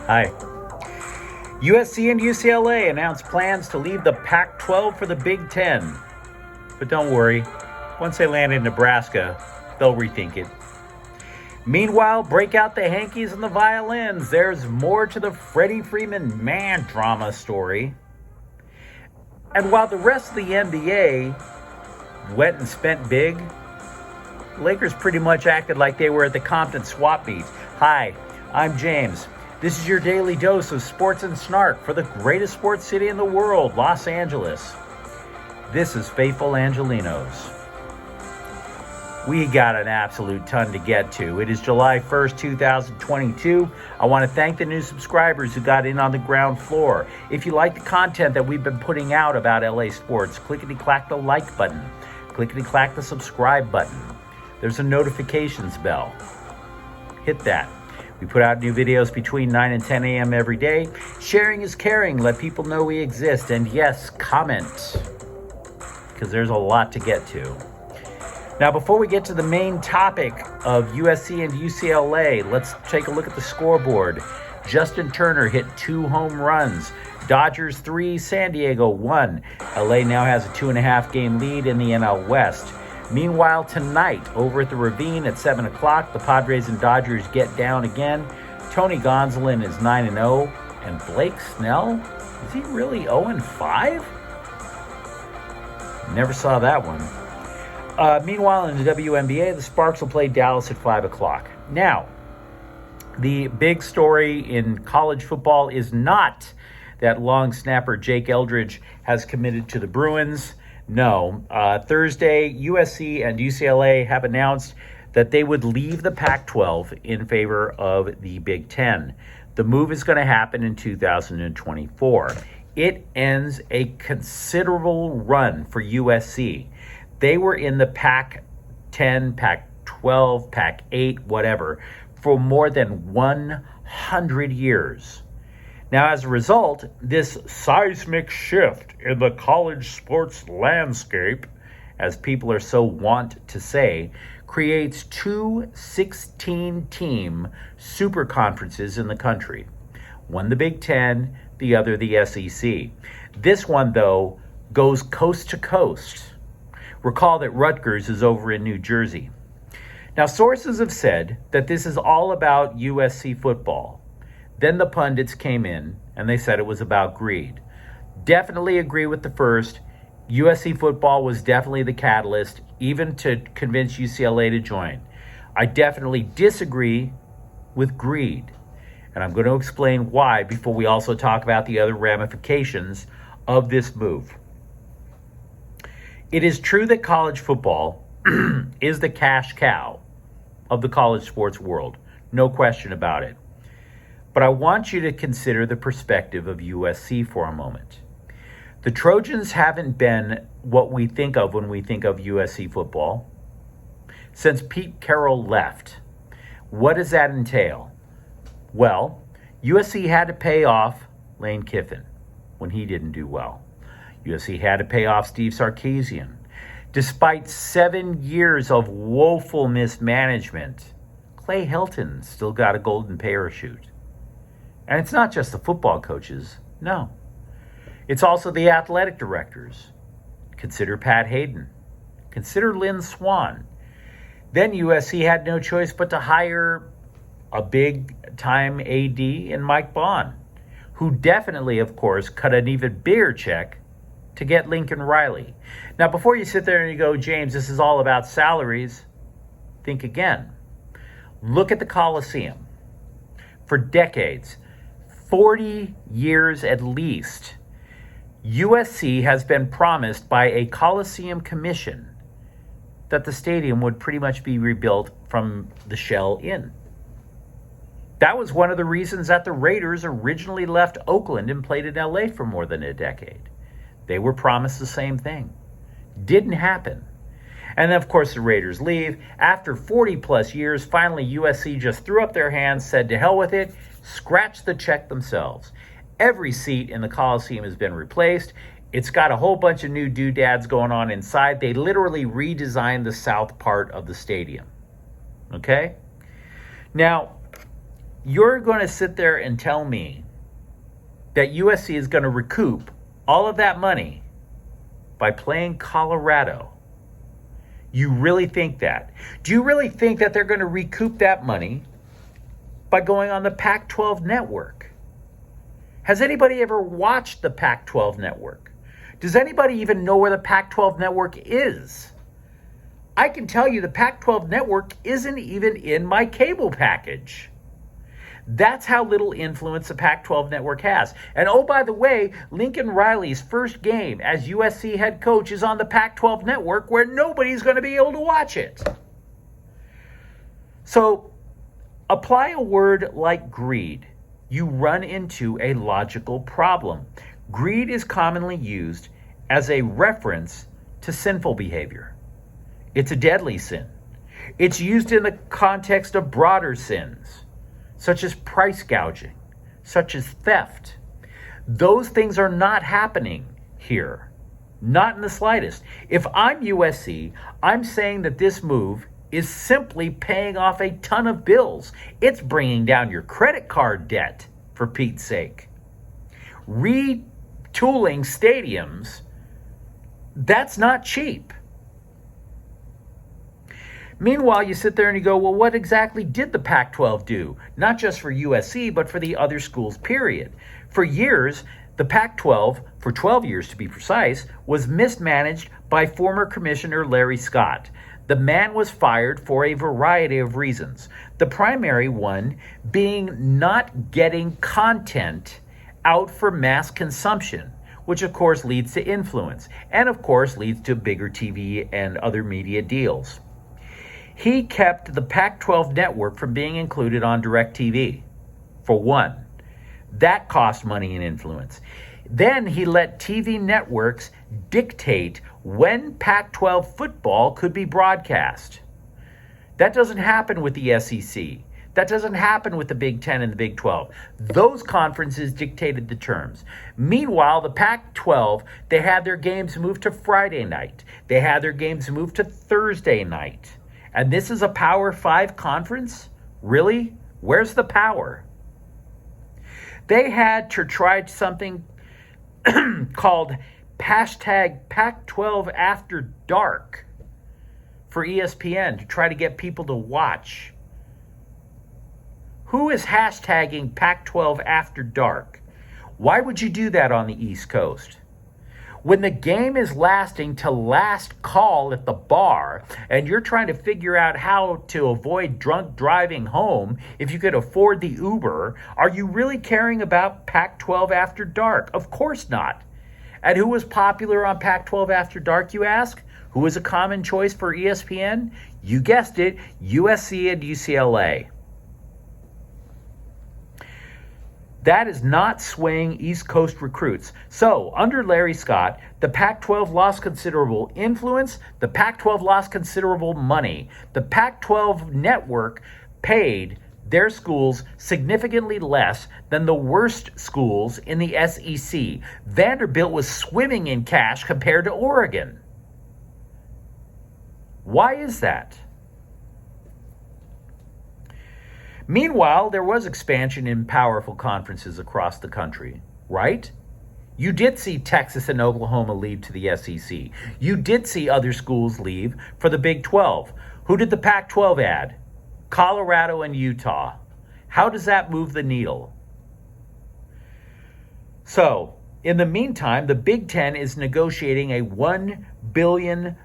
Hi. USC and UCLA announced plans to leave the Pac-12 for the Big Ten. But don't worry, once they land in Nebraska, they'll rethink it. Meanwhile, break out the hankies and the violins. There's more to the Freddie Freeman man drama story. And while the rest of the NBA went and spent big, Lakers pretty much acted like they were at the Compton swap meet. Hi, I'm James. This is your daily dose of sports and snark for the greatest sports city in the world, Los Angeles. This is Faithful Angelenos. We got an absolute ton to get to. It is July 1st, 2022. I want to thank the new subscribers who got in on the ground floor. If you like the content that we've been putting out about LA sports, clickety-clack the like button. Clickety-clack the subscribe button. There's a notifications bell. Hit that. We put out new videos between 9 and 10 a.m. every day. Sharing is caring. Let people know we exist. And yes, comment, because there's a lot to get to. Now, before we get to the main topic of USC and UCLA, let's take a look at the scoreboard. Justin Turner hit 2 home runs. Dodgers 3, San Diego 1. LA now has a 2.5 game lead in the NL West. Meanwhile, tonight, over at the Ravine at 7 o'clock, the Padres and Dodgers get down again. Tony Gonsolin is 9-0. And Blake Snell, is he really 0-5? Never saw that one. Meanwhile, in the WNBA, the Sparks will play Dallas at 5 o'clock. Now, the big story in college football is not that long snapper Jake Eldridge has committed to the Bruins. No. Thursday, USC and UCLA have announced that they would leave the Pac-12 in favor of the Big Ten. The move is going to happen in 2024. It ends a considerable run for USC. They were in the Pac-10, Pac-12, Pac-8, whatever, for more than 100 years. Now, as a result, this seismic shift in the college sports landscape, as people are so wont to say, creates 2 16-team super conferences in the country. One the Big Ten, the other the SEC. This one, though, goes coast to coast. Recall that Rutgers is over in New Jersey. Now, sources have said that this is all about USC football. Then the pundits came in and they said it was about greed. Definitely agree with the first. USC football was definitely the catalyst, even to convince UCLA to join. I definitely disagree with greed. And I'm going to explain why before we also talk about the other ramifications of this move. It is true that college football is the cash cow of the college sports world. No question about it. But I want you to consider the perspective of USC for a moment. The Trojans haven't been what we think of when we think of USC football since Pete Carroll left. What does that entail? Well, USC had to pay off Lane Kiffin when he didn't do well. USC had to pay off Steve Sarkisian. Despite 7 years of woeful mismanagement, Clay Helton still got a golden parachute. And it's not just the football coaches, no. It's also the athletic directors. Consider Pat Hayden. Consider Lynn Swann. Then USC had no choice but to hire a big-time AD in Mike Bond, who definitely, of course, cut an even bigger check to get Lincoln Riley. Now, before you sit there and you go, James, this is all about salaries, think again. Look at the Coliseum. For decades, 40 years at least, USC has been promised by a Coliseum commission that the stadium would pretty much be rebuilt from the shell in. That was one of the reasons that the Raiders originally left Oakland and played in LA for more than a decade. They were promised the same thing. Didn't happen. And then, of course, the Raiders leave. After 40 plus years, finally USC just threw up their hands, said to hell with it, scratched the check themselves. Every seat in the Coliseum has been replaced. It's got a whole bunch of new doodads going on inside. They literally redesigned the south part of the stadium. Okay? Now, You're going to sit there and tell me that USC is going to recoup all of that money by playing Colorado? You really think that? Do you really think that they're going to recoup that money by going on the Pac-12 network? Has anybody ever watched the Pac-12 network? Does anybody even know where the Pac-12 network is? I can tell you the Pac-12 network isn't even in my cable package. That's how little influence the Pac-12 network has. And oh, by the way, Lincoln Riley's first game as USC head coach is on the Pac-12 network, where nobody's going to be able to watch it. So apply a word like greed. You run into a logical problem. Greed is commonly used as a reference to sinful behavior. It's a deadly sin. It's used in the context of broader sins, such as price gouging, such as theft. Those things are not happening here, not in the slightest. If I'm USC, I'm saying that this move is simply paying off a ton of bills. It's bringing down your credit card debt, for Pete's sake. Retooling stadiums, that's not cheap. Meanwhile, you sit there and you go, well, what exactly did the Pac-12 do? Not just for USC, but for the other schools, period. For years, the Pac-12, for 12 years to be precise, was mismanaged by former Commissioner Larry Scott. The man was fired for a variety of reasons. The primary one being not getting content out for mass consumption, which of course leads to influence, and of course leads to bigger TV and other media deals. He kept the Pac-12 network from being included on DirecTV, for one. That cost money and influence. Then he let TV networks dictate when Pac-12 football could be broadcast. That doesn't happen with the SEC. That doesn't happen with the Big Ten and the Big 12. Those conferences dictated the terms. Meanwhile, the Pac-12, they had their games moved to Friday night. They had their games moved to Thursday night. And this is a Power 5 conference? Really? Where's the power? They had to try something called hashtag Pac-12 After Dark for ESPN to try to get people to watch. Who is hashtagging Pac-12 After Dark? Why would you do that on the East Coast? When the game is lasting to last call at the bar and you're trying to figure out how to avoid drunk driving home if you could afford the Uber, are you really caring about Pac-12 After Dark? Of course not. And who was popular on Pac-12 After Dark, you ask? Who was a common choice for ESPN? You guessed it, USC and UCLA. That is not swaying East Coast recruits. So, under Larry Scott, the Pac-12 lost considerable influence. The Pac-12 lost considerable money. The Pac-12 network paid their schools significantly less than the worst schools in the SEC. Vanderbilt was swimming in cash compared to Oregon. Why is that? Meanwhile, there was expansion in powerful conferences across the country, right? You did see Texas and Oklahoma leave to the SEC. You did see other schools leave for the Big 12. Who did the Pac-12 add? Colorado and Utah. How does that move the needle? So, in the meantime, the Big Ten is negotiating a $1 billion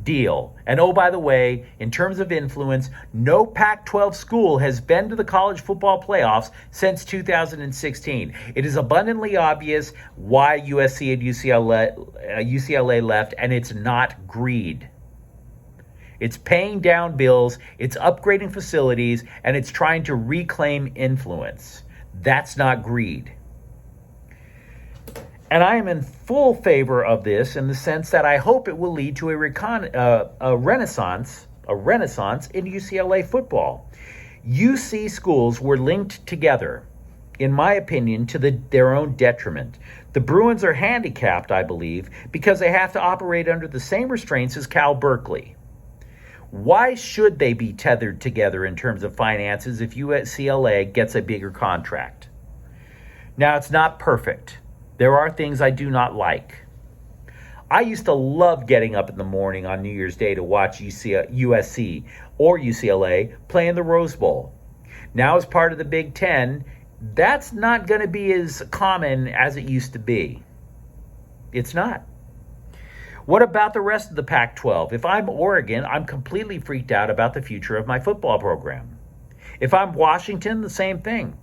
deal. And oh, by the way, in terms of influence, no Pac-12 school has been to the college football playoffs since 2016. It is abundantly obvious why USC and UCLA left, and it's not greed. It's paying down bills, it's upgrading facilities, and it's trying to reclaim influence. That's not greed. And I am in full favor of this in the sense that I hope it will lead to a renaissance in UCLA football. UC schools were linked together, in my opinion, to their own detriment. The Bruins are handicapped, I believe, because they have to operate under the same restraints as Cal Berkeley. Why should they be tethered together in terms of finances if UCLA gets a bigger contract? Now, it's not perfect. There are things I do not like. I used to love getting up in the morning on New Year's Day to watch USC or UCLA play in the Rose Bowl. Now, as part of the Big Ten, that's not going to be as common as it used to be. It's not. What about the rest of the Pac-12? If I'm Oregon, I'm completely freaked out about the future of my football program. If I'm Washington, the same thing.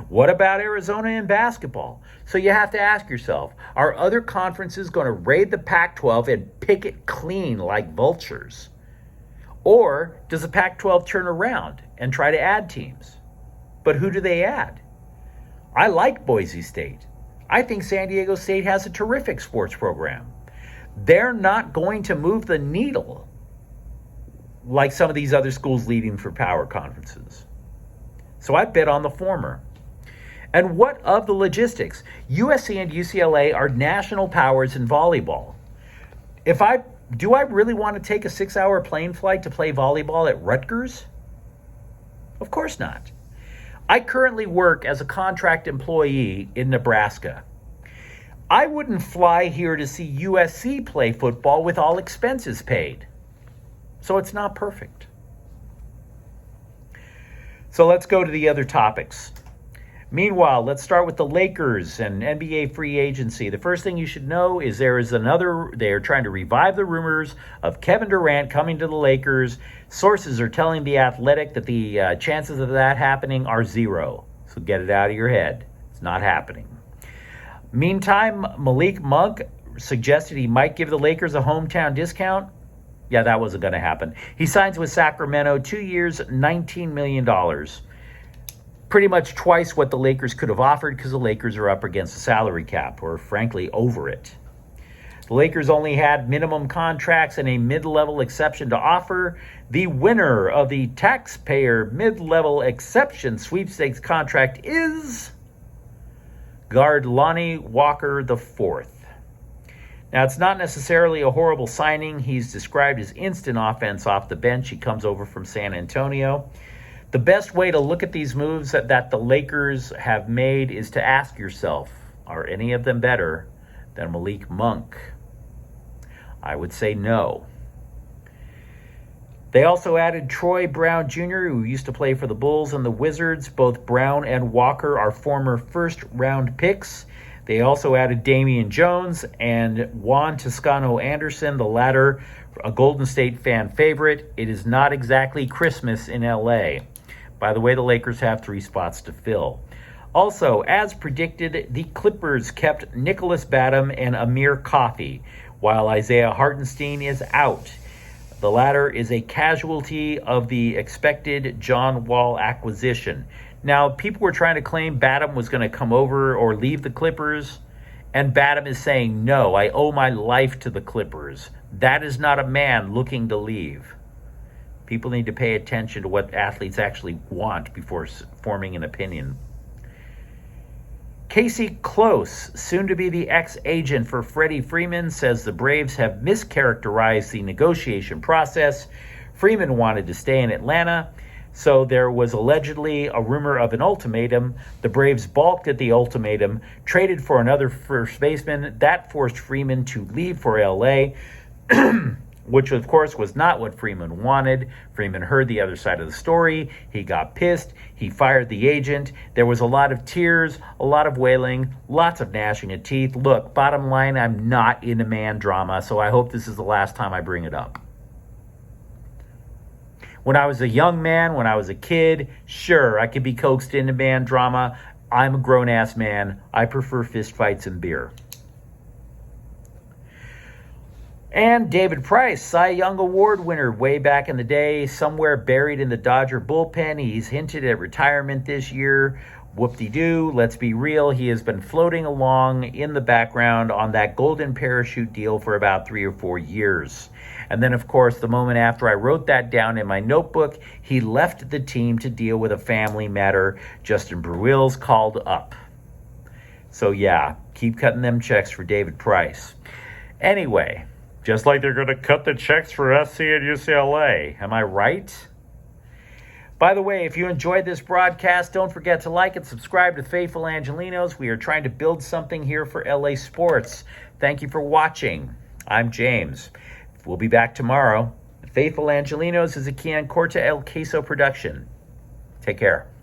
What about Arizona in basketball? So you have to ask yourself, are other conferences going to raid the Pac-12 and pick it clean like vultures? Or does the Pac-12 turn around and try to add teams? But who do they add? I like Boise State. I think San Diego State has a terrific sports program. They're not going to move the needle like some of these other schools leading for power conferences. So I bet on the former. And what of the logistics? USC and UCLA are national powers in volleyball. Do I really want to take a 6-hour plane flight to play volleyball at Rutgers? Of course not. I currently work as a contract employee in Nebraska. I wouldn't fly here to see USC play football with all expenses paid. So it's not perfect. So let's go to the other topics. Meanwhile, let's start with the Lakers and NBA free agency. The first thing you should know is they are trying to revive the rumors of Kevin Durant coming to the Lakers. Sources are telling The Athletic that the chances of that happening are 0. So get it out of your head. It's not happening. Meantime, Malik Monk suggested he might give the Lakers a hometown discount. Yeah, that wasn't going to happen. He signs with Sacramento, 2 years, $19 million. Pretty much twice what the Lakers could have offered because the Lakers are up against the salary cap, or frankly, over it. The Lakers only had minimum contracts and a mid-level exception to offer. The winner of the taxpayer mid-level exception sweepstakes contract is guard Lonnie Walker IV. Now, it's not necessarily a horrible signing. He's described as instant offense off the bench. He comes over from San Antonio. The best way to look at these moves that the Lakers have made is to ask yourself, are any of them better than Malik Monk? I would say no. They also added Troy Brown Jr., who used to play for the Bulls and the Wizards. Both Brown and Walker are former first-round picks. They also added Damian Jones and Juan Toscano Anderson, the latter a Golden State fan favorite. It is not exactly Christmas in LA. By the way, the Lakers have 3 spots to fill. Also, as predicted, the Clippers kept Nicholas Batum and Amir Coffey, while Isaiah Hartenstein is out. The latter is a casualty of the expected John Wall acquisition. Now, people were trying to claim Batum was going to come over or leave the Clippers, and Batum is saying, no, I owe my life to the Clippers. That is not a man looking to leave. People need to pay attention to what athletes actually want before forming an opinion. Casey Close, soon to be the ex-agent for Freddie Freeman, says the Braves have mischaracterized the negotiation process. Freeman wanted to stay in Atlanta, so there was allegedly a rumor of an ultimatum. The Braves balked at the ultimatum, traded for another first baseman. That forced Freeman to leave for L.A., which, of course, was not what Freeman wanted. Freeman heard the other side of the story. He got pissed. He fired the agent. There was a lot of tears, a lot of wailing, lots of gnashing of teeth. Look, bottom line, I'm not into man drama, so I hope this is the last time I bring it up. When I was a young man, when I was a kid, sure, I could be coaxed into man drama. I'm a grown-ass man. I prefer fistfights and beer. And David Price, Cy Young Award winner way back in the day, somewhere buried in the Dodger bullpen. He's hinted at retirement this year. Whoop-de-doo, let's be real. He has been floating along in the background on that golden parachute deal for about 3 or 4 years. And then, of course, the moment after I wrote that down in my notebook, he left the team to deal with a family matter. Justin Brewill's called up. So, yeah, keep cutting them checks for David Price. Anyway, Just like they're going to cut the checks for USC and UCLA. Am I right? By the way, if you enjoyed this broadcast, don't forget to like and subscribe to Faithful Angelenos. We are trying to build something here for LA sports. Thank you for watching. I'm James. We'll be back tomorrow. Faithful Angelenos is a Kian Corta El Queso production. Take care.